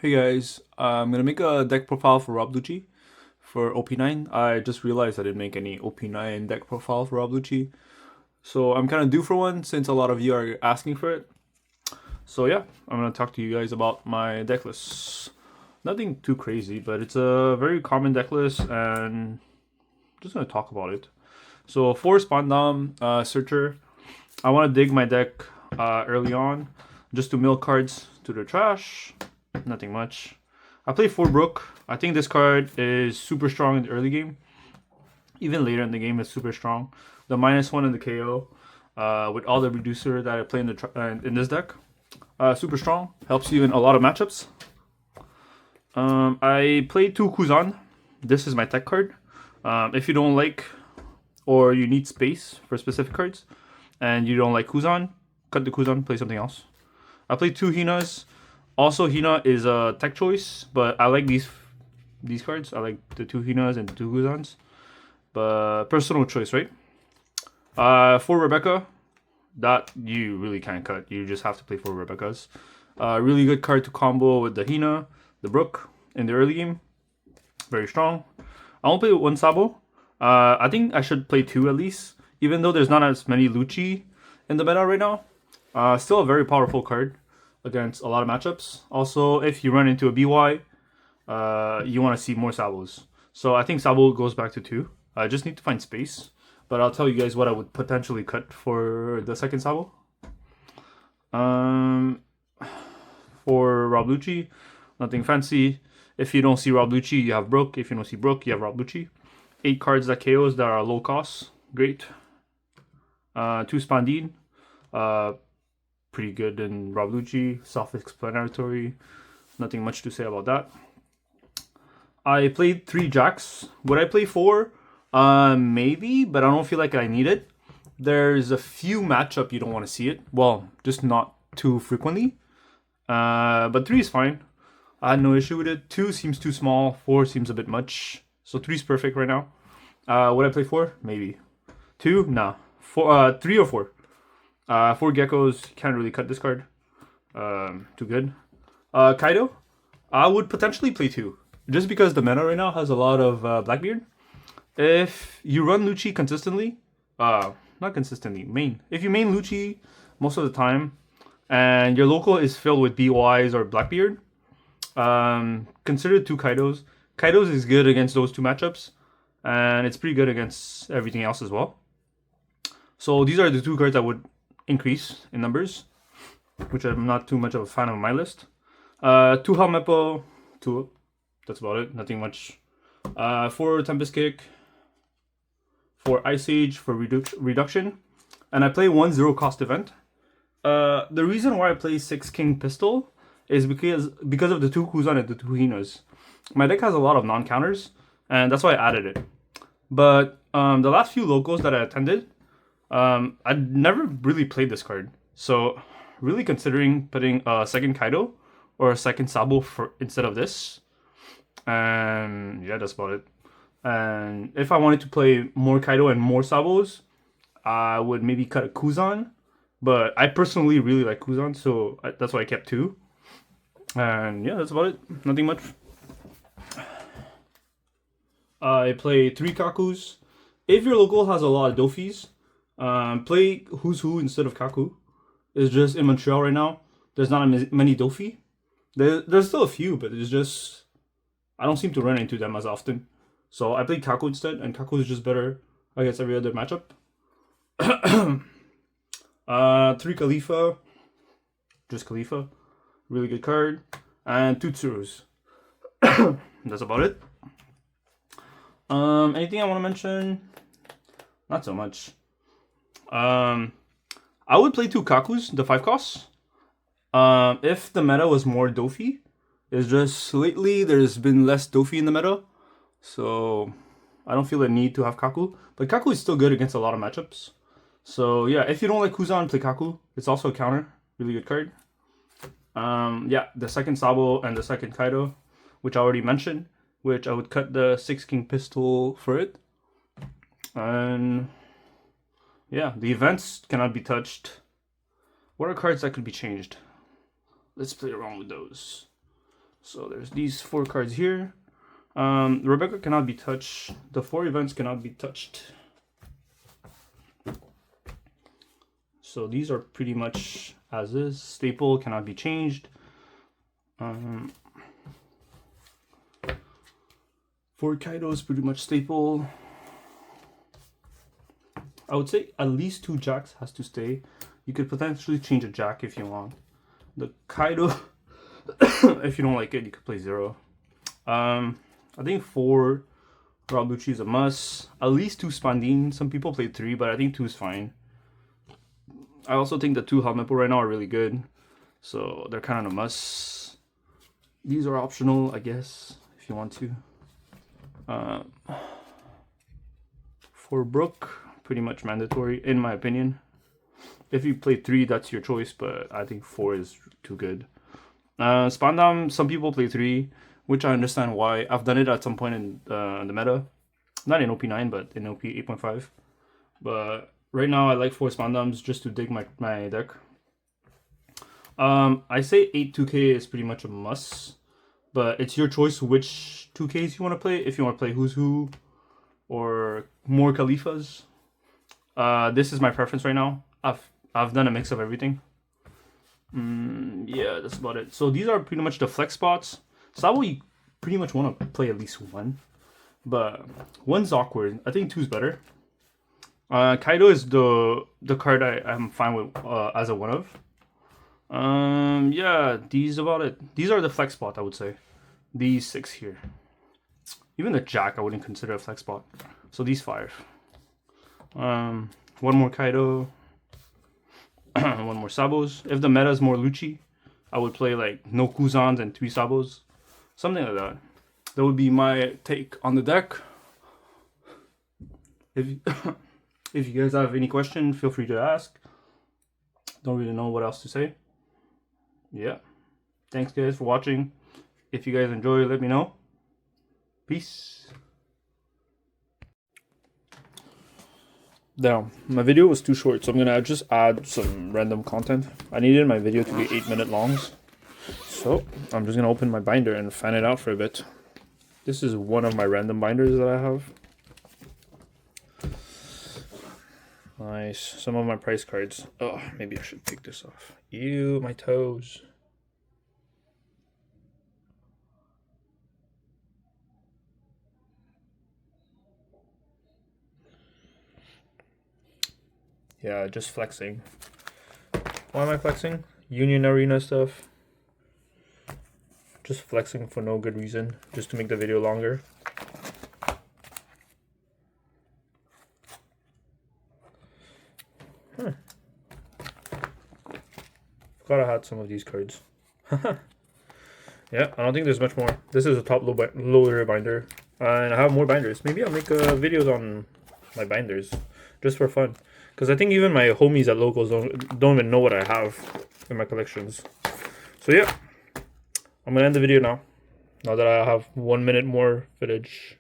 Hey guys, I'm gonna make a deck profile for Lucci for OP9. I just realized I didn't make any OP9 deck profile for Lucci, so I'm kind of due for one since a lot of you are asking for it. So yeah, I'm gonna talk to you guys about my deck list. Nothing too crazy, but it's a very common deck list, and just gonna talk about it. So for Spandam Searcher, I want to dig my deck early on, just to mill cards to the trash. Nothing much. I play 4 Brook. I think this card is super strong in the early game. Even later in the game, it's super strong. The -1 in the KO, with all the reducer that I play in this deck, super strong. Helps you in a lot of matchups. I play 2 Kuzan. This is my tech card. If you don't like, or you need space for specific cards, and you don't like Kuzan, cut the Kuzan, play something else. I play 2 Hinas. Also, Hina is a tech choice, but I like these cards. I like the 2 Hinas and the 2 Kuzans. But personal choice, right? For Rebecca, that you really can't cut. You just have to play 4 Rebeccas. Really good card to combo with the Hina, the Brook in the early game. Very strong. I won't play with 1 Sabo. I think I should play 2 at least, even though there's not as many Lucci in the meta right now. Still a very powerful card against a lot of matchups. Also, if you run into a BY, you want to see more Sabos. So I think Sabo goes back to 2. I just need to find space. But I'll tell you guys what I would potentially cut for the second Sabo. For Rob Lucci, nothing fancy. If you don't see Rob Lucci, you have Brook. If you don't see Brook, you have Rob Lucci. 8 cards that KOs that are low cost. Great. 2 Spandine. Pretty good in Rob Lucci. Self-explanatory. Nothing much to say about that. I played 3 Jacks. Would I play 4? Maybe, but I don't feel like I need it. There's a few matchup you don't want to see it. Well, just not too frequently. But 3 is fine. I had no issue with it. 2 seems too small. 4 seems a bit much. So 3 is perfect right now. Would I play 4? Maybe. 2? Nah. 3 or 4. 4 Geckos. Can't really cut this card. Too good. Kaido? I would potentially play 2. Just because the meta right now has a lot of Blackbeard. If you run Lucci consistently, not consistently, main. If you main Lucci most of the time, and your local is filled with BYs or Blackbeard, consider 2 Kaidos. Kaidos is good against those 2 matchups, and it's pretty good against everything else as well. So these are the 2 cards I would increase in numbers, which I'm not too much of a fan of my list. 2 Helmeppo, 2. That's about it. Nothing much. 4 Tempest Kick. 4 Ice Age for reduction. And I play 1 0 cost event. The reason why I play 6 King Pistol is because of the 2 Kuzan and the 2 Hinas. My deck has a lot of non-counters, and that's why I added it. But the last few locals that I attended, I'd never really played this card. So really considering putting a second Kaido or a second Sabo instead of this. And yeah, that's about it. And if I wanted to play more Kaido and more Sabos, I would maybe cut a Kuzan. But I personally really like Kuzan, so that's why I kept 2. And yeah, that's about it. Nothing much. I play 3 Kakus. If your local has a lot of Dofis, play Who's Who instead of Kaku. It's just in Montreal right now, there's not many Dofi. There's still a few, but it's just, I don't seem to run into them as often. So I played Kaku instead, and Kaku is just better against every other matchup. 3 Khalifa. Just Khalifa. Really good card. And 2 Tsurus. That's about it. Anything I want to mention? Not so much. I would play 2 Kakus, the 5 costs. If the meta was more Dofi. It's just lately there's been less Dofi in the meta. So I don't feel the need to have Kaku. But Kaku is still good against a lot of matchups. So yeah, if you don't like Kuzan, play Kaku. It's also a counter. Really good card. Yeah, the second Sabo and the second Kaido, which I already mentioned. Which I would cut the 6 King Pistol for it. And yeah, the events cannot be touched. What are cards that could be changed? Let's play around with those. So there's these 4 cards here. Rebecca cannot be touched. The 4 events cannot be touched. So these are pretty much as is. Staple cannot be changed. 4 Kaido is pretty much staple. I would say at least 2 jacks has to stay. You could potentially change a jack if you want. The Kaido, if you don't like it, you could play 0. I think 4 Rob Lucci is a must. At least 2 Spandine. Some people play 3, but I think 2 is fine. I also think the 2 Helmet right now are really good. So they're kind of a must. These are optional, I guess, if you want to. For Brook, pretty much mandatory, in my opinion. If you play 3, that's your choice, but I think 4 is too good. Spandam, some people play 3, which I understand why. I've done it at some point in the meta. Not in OP9, but in OP 8.5. But right now, I like 4 Spandams just to dig my deck. I say 8 2K is pretty much a must. But it's your choice which 2Ks you want to play. If you want to play Who's Who or more Khalifas. This is my preference right now. I've done a mix of everything. Yeah, that's about it. So these are pretty much the flex spots. Sabo, you pretty much want to play at least 1. But 1's awkward. I think 2's better. Kaido is the card I'm fine with as a 1 of. Yeah, these about it. These are the flex spot, I would say. These 6 here. Even the Jack I wouldn't consider a flex spot. So these 5. 1 more Kaido. 1 more Sabos. If the meta is more Lucci, I would play like no Kuzans and 3 Sabos. Something like that. That would be my take on the deck. If if you guys have any question, feel free to ask. Don't really know what else to say. Yeah. Thanks guys for watching. If you guys enjoy, let me know. Peace. Now, my video was too short, so I'm gonna just add some random content. I needed my video to be 8-minute longs. So, I'm just gonna open my binder and fan it out for a bit. This is one of my random binders that I have. Nice. Some of my price cards. Oh, maybe I should take this off. Ew, my toes. Yeah, just flexing. Why am I flexing? Union Arena stuff. Just flexing for no good reason. Just to make the video longer. Forgot I had some of these cards. Yeah, I don't think there's much more. This is a top loader binder. And I have more binders. Maybe I'll make videos on my binders. Just for fun. Because I think even my homies at locals don't even know what I have in my collections. So yeah, I'm going to end the video now. Now that I have 1 minute more footage.